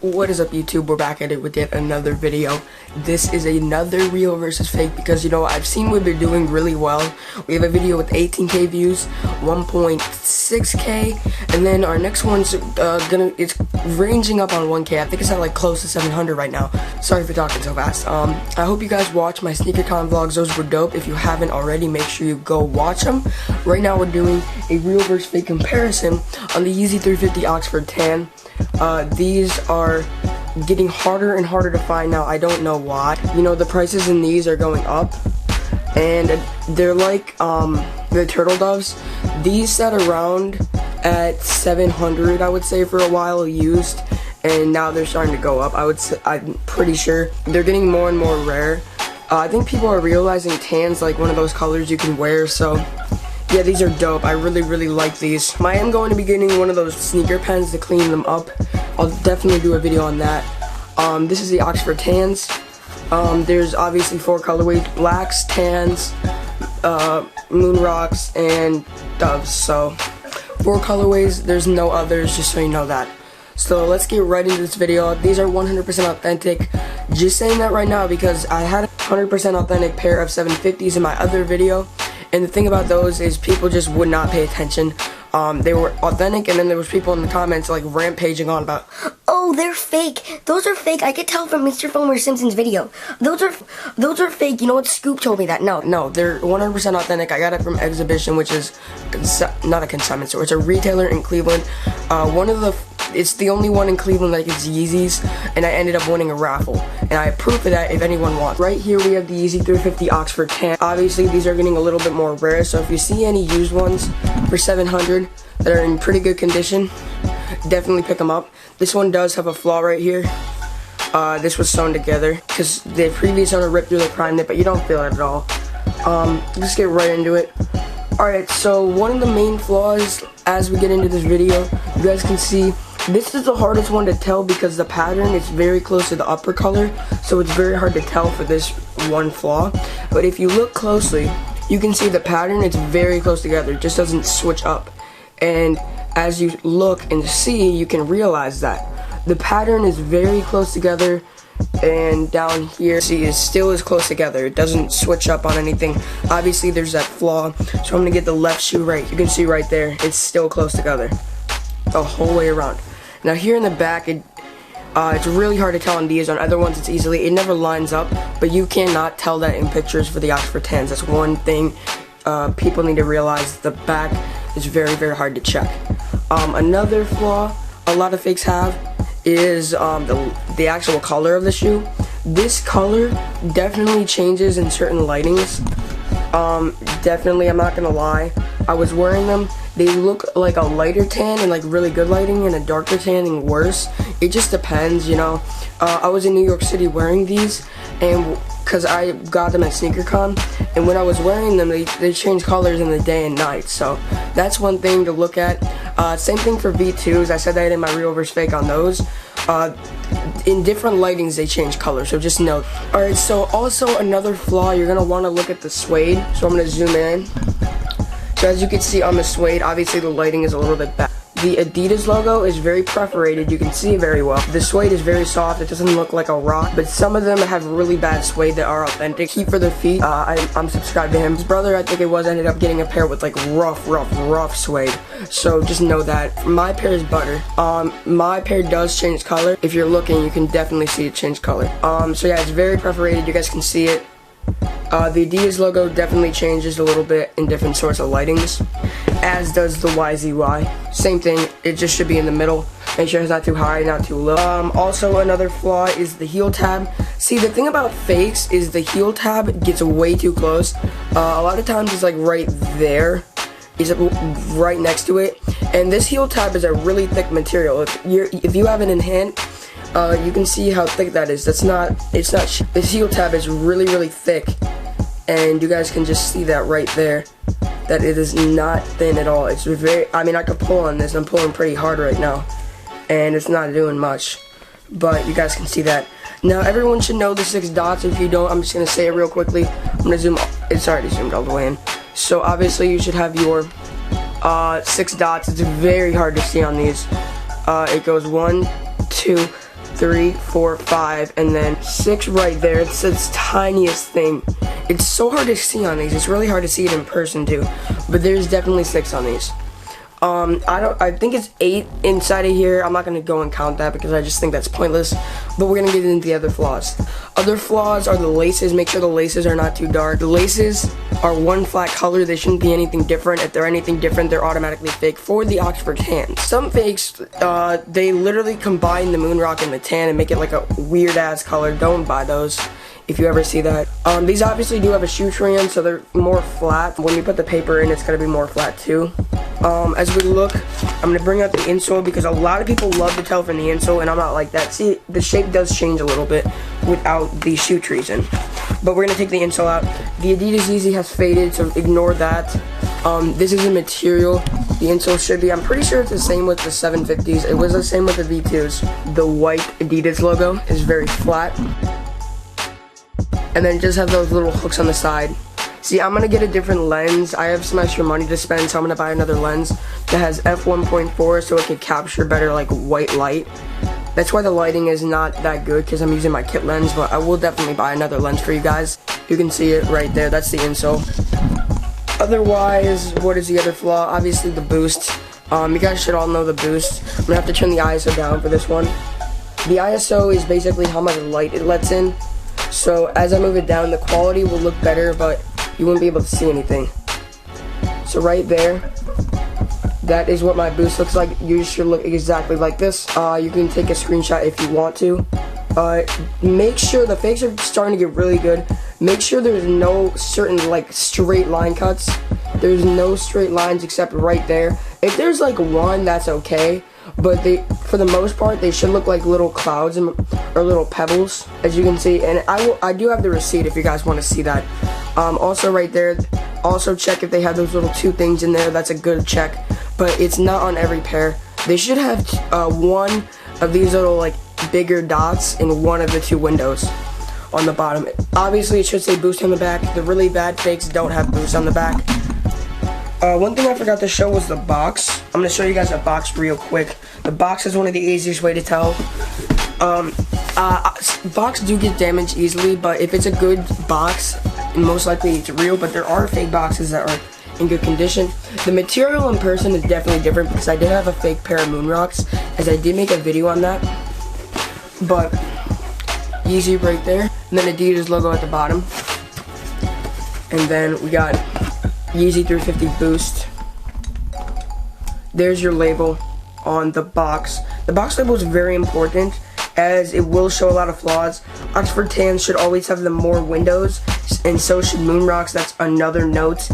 What is up, YouTube? We're back at it with yet another video. This is another real versus fake because, you know, I've seen we've been doing really well. We have a video with 18k views, 1.6k, and then our next one's it's ranging up on 1k. I think it's at like close to 700 right now. Sorry for talking so fast. I hope you guys watch my SneakerCon vlogs. Those were dope. If you haven't already, make sure you go watch them. Right now we're doing a real versus fake comparison on the Yeezy 350 Oxford Tan. These are getting harder and harder to find now. I don't know why. You know, the prices in these are going up, and they're like the turtle doves. These sat around at 700, I would say, for a while used, and now they're starting to go up. I'm pretty sure they're getting more and more rare. I think people are realizing tan's like one of those colors you can wear, so yeah, these are dope. I really like these. I am going to be getting one of those sneaker pens to clean them up. I'll definitely do a video on that. This is the Oxford Tans. There's obviously 4 colorways: blacks, tans, moon rocks, and doves. So 4 colorways, there's no others, just so you know that. So let's get right into this video. These are 100% authentic. Just saying that right now because I had a 100% authentic pair of 750s in my other video. And the thing about those is people just would not pay attention. They were authentic, and then there was people in the comments like rampaging on about, oh, they're fake. Those are fake. I could tell from Mr. Fomer Simpson's video. Those are fake. You know what? Scoop told me that. No, they're 100% authentic. I got it from Exhibition, which is not a consignment store. It's a retailer in Cleveland. It's the only one in Cleveland that gets Yeezys, and I ended up winning a raffle. And I have proof of that if anyone wants. Right here we have the Yeezy 350 Oxford Tan. Obviously these are getting a little bit more rare, so if you see any used ones for 700 that are in pretty good condition, definitely pick them up. This one does have a flaw right here. This was sewn together because the previous owner ripped through the prime knit, but you don't feel it at all. Let's get right into it. Alright, so one of the main flaws as we get into this video, you guys can see this is the hardest one to tell because the pattern is very close to the upper color, so it's very hard to tell for this one flaw. But if you look closely, you can see the pattern is very close together. It just doesn't switch up. And as you look and see, you can realize that the pattern is very close together, and down here, see, it still is close together. It doesn't switch up on anything. Obviously there's that flaw, so I'm gonna get the left shoe right. You can see right there, it's still close together the whole way around. Now here in the back, it's really hard to tell on these. On other ones it never lines up, but you cannot tell that in pictures for the Oxford Tans. That's one thing people need to realize. The back is very hard to check. Another flaw a lot of fakes have is the actual color of the shoe. This color definitely changes in certain lightings. Definitely, I'm not gonna lie, I was wearing them. They look like a lighter tan and like really good lighting, and a darker tan and worse. It just depends, you know. I was in New York City wearing these, and because I got them at SneakerCon, and when I was wearing them, they change colors in the day and night. So that's one thing to look at. Same thing for V2s. I said that in my real versus fake on those. In different lightings they change color, so just note. Alright, so also another flaw, you're going to want to look at the suede. So I'm going to zoom in. So as you can see on the suede, obviously the lighting is a little bit bad. The Adidas logo is very perforated, you can see it very well. The suede is very soft, it doesn't look like a rock, but some of them have really bad suede that are authentic. Heat for the feet, I'm subscribed to him. His brother, I think it was, ended up getting a pair with like rough suede. So just know that. My pair is butter. My pair does change color. If you're looking, you can definitely see it change color. So yeah, it's very perforated, you guys can see it. The Adidas logo definitely changes a little bit in different sorts of lightings, as does the YZY. Same thing, it just should be in the middle. Make sure it's not too high, not too low. Also another flaw is the heel tab. See, the thing about fakes is the heel tab gets way too close. A lot of times it's like right there. It's right next to it. And this heel tab is a really thick material. If you have it in hand, you can see how thick that is. This heel tab is really thick, and you guys can just see that right there, that it is not thin at all. It's I mean, I could pull on this. I'm pulling pretty hard right now, and it's not doing much, but you guys can see that. Now everyone should know the 6 dots. If you don't, I'm just gonna say it real quickly. I'm gonna zoom. It's already zoomed all the way in. So obviously you should have your 6 dots. It's very hard to see on these. It goes 1, 2, 3, 4, 5, and then 6 right there. It's its tiniest thing. It's so hard to see on these. It's really hard to see it in person too, but there's definitely 6 on these. I think it's 8 inside of here. I'm not gonna go and count that because I just think that's pointless, but we're gonna get into the other flaws. Other flaws are the laces. Make sure the laces are not too dark. The laces are one flat color. They shouldn't be anything different. If they're anything different, they're automatically fake for the Oxford tan. Some fakes, they literally combine the moon rock and the tan and make it like a weird ass color. Don't buy those if you ever see that. These obviously do have a shoe trim, so they're more flat. When you put the paper in, it's gonna be more flat too. As we look, I'm gonna bring out the insole because a lot of people love to tell from the insole, and I'm not like that. See, the shape does change a little bit without the shoe trees in. But we're gonna take the insole out. The Adidas Yeezy has faded, so ignore that. This is a material. The insole should be, I'm pretty sure it's the same with the 750s. It was the same with the V2s. The white Adidas logo is very flat. And then just have those little hooks on the side. See, I'm gonna get a different lens. I have some extra money to spend, so I'm gonna buy another lens that has f1.4 so it can capture better like white light. That's why the lighting is not that good because I'm using my kit lens, but I will definitely buy another lens for you guys. You can see it right there. That's the insole. Otherwise, what is the other flaw? Obviously the boost. You guys should all know the boost. I'm gonna have to turn the ISO down for this one. The ISO is basically how much light it lets in. So as I move it down, the quality will look better, but you won't be able to see anything. So right there, that is what my boost looks like. You should look exactly like this. You can take a screenshot if you want to. Make sure the fakes are starting to get really good. Make sure there's no certain like straight line cuts. There's no straight lines except right there. If there's like one, that's okay. But for the most part, they should look like little clouds or little pebbles, as you can see. And I do have the receipt if you guys want to see that. Also right there, also check if they have those little 2 things in there. That's a good check, but it's not on every pair. They should have one of these little like bigger dots in one of the 2 windows on the bottom. Obviously, it should say boost on the back. The really bad fakes don't have boost on the back. One thing I forgot to show was the box. I'm going to show you guys a box real quick. The box is one of the easiest way to tell. Box do get damaged easily, but if it's a good box, most likely it's real, but there are fake boxes that are in good condition. The material in person is definitely different because I did have a fake pair of moon rocks, as I did make a video on that. But Yeezy right there, and then Adidas logo at the bottom. And then we got Yeezy 350 Boost. There's your label on the box. The box label is very important as it will show a lot of flaws. Oxford Tans should always have the more windows, and so should moon rocks. That's another note.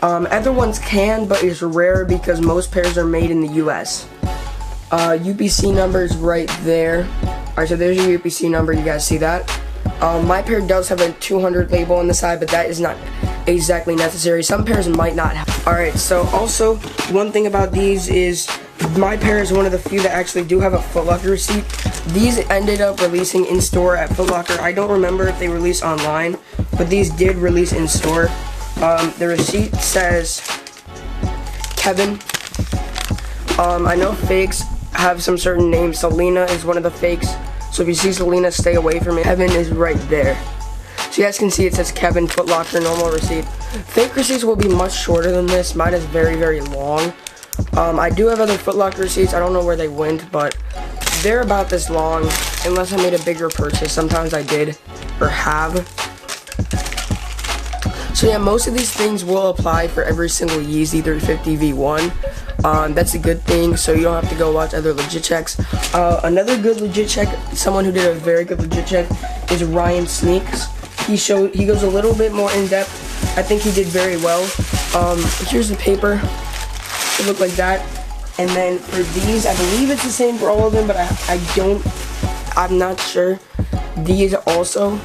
Other ones can, but it's rare because most pairs are made in the US. UPC numbers right there. Alright, so there's your UPC number. You guys see that? My pair does have a 200 label on the side, but that is not exactly necessary. Some pairs might not have. Alright, so also one thing about these is my pair is one of the few that actually do have a Foot Locker receipt. These ended up releasing in store at Foot Locker. I don't remember if they released online, but these did release in store. The receipt says Kevin. I know fakes have some certain names. Selena is one of the fakes, so if you see Selena, stay away from it. Kevin is right there. So you guys can see it says Kevin, Foot Locker, normal receipt. Fake receipts will be much shorter than this. Mine is very, very long. I do have other Foot Locker receipts. I don't know where they went, but they're about this long, unless I made a bigger purchase. Sometimes I did, or have. So yeah, most of these things will apply for every single Yeezy 350 V1. That's a good thing, so you don't have to go watch other legit checks. Another good legit check, someone who did a very good legit check, is Ryan Sneaks. He goes a little bit more in depth. I think he did very well. Here's the paper. It looked like that. And then for these, I believe it's the same for all of them, but I'm not sure. These also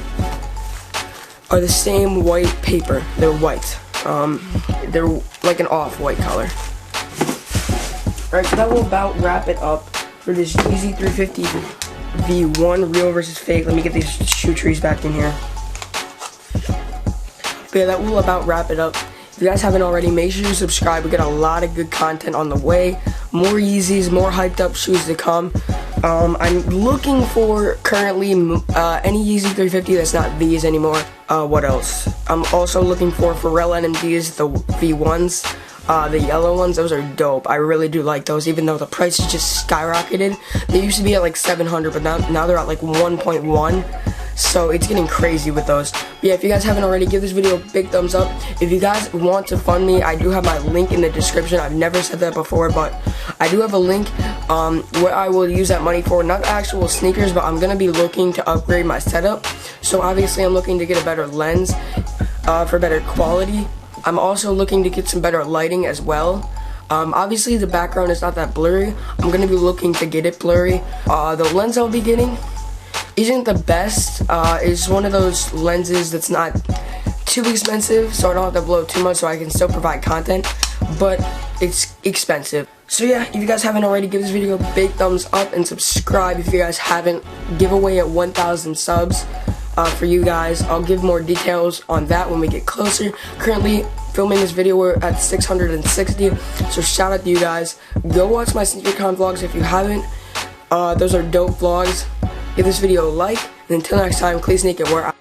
are the same white paper. They're white. They're like an off-white color. Alright, so that will about wrap it up for this Yeezy 350 V1 real versus fake. Let me get these shoe trees back in here. But yeah, that will about wrap it up. If you guys haven't already, make sure you subscribe. We got a lot of good content on the way. More Yeezys, more hyped up shoes to come. I'm looking for currently any Yeezy 350 that's not these anymore. What else? I'm also looking for Pharrell NMDs, the V1s, the yellow ones. Those are dope. I really do like those, even though the price is just skyrocketed. They used to be at like 700, but now they're at like 1.1. So it's getting crazy with those. But yeah, if you guys haven't already, give this video a big thumbs up. If you guys want to fund me, I do have my link in the description. I've never said that before, but I do have a link where I will use that money for, not actual sneakers, but I'm going to be looking to upgrade my setup. So obviously I'm looking to get a better lens for better quality. I'm also looking to get some better lighting as well. Obviously the background is not that blurry. I'm going to be looking to get it blurry. The lens I'll be getting isn't the best. It's one of those lenses that's not too expensive, so I don't have to blow too much, so I can still provide content, but it's expensive. So yeah, if you guys haven't already, give this video a big thumbs up and subscribe if you guys haven't. Giveaway at 1,000 subs for you guys. I'll give more details on that when we get closer. Currently filming this video, we're at 660, so shout out to you guys. Go watch my SneakerCon vlogs if you haven't. Those are dope vlogs. Give this video a like, and until next time, please sneak it. We're out.